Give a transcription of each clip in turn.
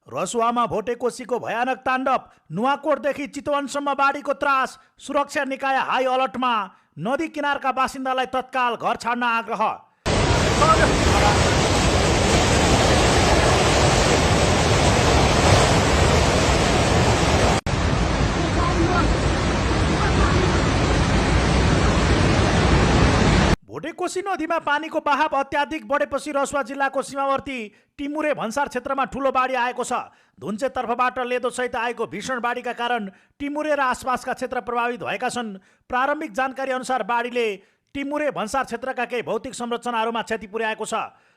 रसुवामा भोटेकोसीको भयानक ताण्डव, नुवाकोटदेखि चितवनसम्म बाढीको त्रास, सुरक्षा निकाय हाई अलर्टमा, नदी किनारका बासिन्दालाई तत्काल घर छाड्न आग्रह। भोटेकोसी नदीमा पानीको बहाव अत्याधिक बढेपछि रसुवा जिल्लाको सीमावर्ती टिमुरे भन्सार क्षेत्रमा ठूलो बाढी आएको छ। धुन्चे तर्फबाट लेदोसहित आएको भीषण बाढीका कारण टिमुरे र आसपासका क्षेत्र प्रभावित भएका छन्। प्रारम्भिक जानकारी अनुसार बाढीले टिमुरे भन्सार क्षेत्रका केही भौतिक संरचनाहरूमा क्षति पुर्याएको छ।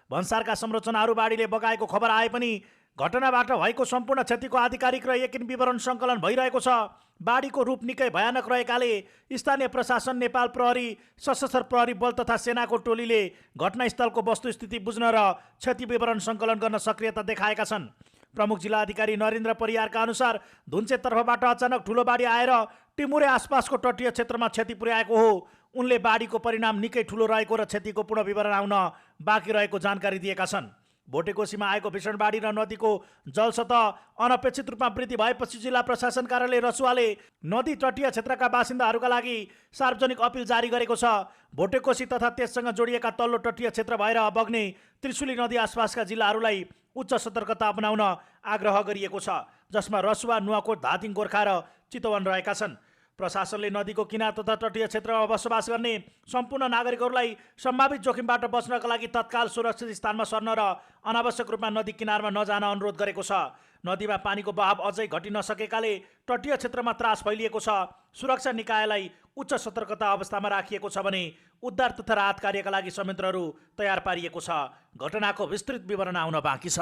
भन्सारका संरचनाहरू बाढीले बगाएको खबर आए पनि घटनाबाट भएको सम्पूर्ण क्षतिको आधिकारिक र यकिन विवरण सङ्कलन भइरहेको छ। बाढीको रूप निकै भयानक रहेकाले स्थानीय प्रशासन, नेपाल प्रहरी, सशस्त्र प्रहरी बल तथा सेनाको टोलीले घटनास्थलको वस्तुस्थिति बुझ्न र क्षति विवरण सङ्कलन गर्न सक्रियता देखाएका छन्। प्रमुख जिल्ला अधिकारी नरेन्द्र परियारका अनुसार धुन्चे तर्फबाट अचानक ठुलो बाढी आएर टिमुरे आसपासको तटीय क्षेत्रमा क्षति पुर्याएको हो। उनले बाढीको परिणाम निकै ठुलो रहेको र क्षतिको पूर्ण विवरण आउन बाँकी रहेको जानकारी दिएका छन्। भोटेकोसीमा आएको भीषण बाढी र नदीको जलसतह अनपेक्षित रूपमा वृद्धि भएपछि जिल्ला प्रशासन कार्यालय रसुवाले नदी तटीय क्षेत्रका बासिन्दाहरूका लागि सार्वजनिक अपिल जारी गरेको छ। भोटेकोसी तथा त्यससँग जोडिएका तल्लो तटीय क्षेत्र भएर बग्ने त्रिशुली नदी आसपासका जिल्लाहरूलाई उच्च सतर्कता अपनाउन आग्रह गरिएको छ, जसमा रसुवा, नुवाकोट, धादिङ, गोर्खा र चितवन रहेका छन्। प्रशासनले नदीको किनार तथा तटीय क्षेत्रमा बसोबास गर्ने सम्पूर्ण नागरिकहरूलाई सम्भावित जोखिमबाट बच्नका लागि तत्काल सुरक्षित स्थानमा सर्न र अनावश्यक रूपमा नदी किनारमा नजान अनुरोध गरेको छ। नदीमा पानीको बहाव अझै घटि नसकेकाले तटीय क्षेत्रमा त्रास फैलिएको छ। सुरक्षा निकायलाई उच्च सतर्कता अवस्थामा राखिएको छ भने उद्धार तथा राहत कार्यका लागि संयन्त्रहरू तयार पारिएको छ। घटनाको विस्तृत विवरण आउन बाँकी छ।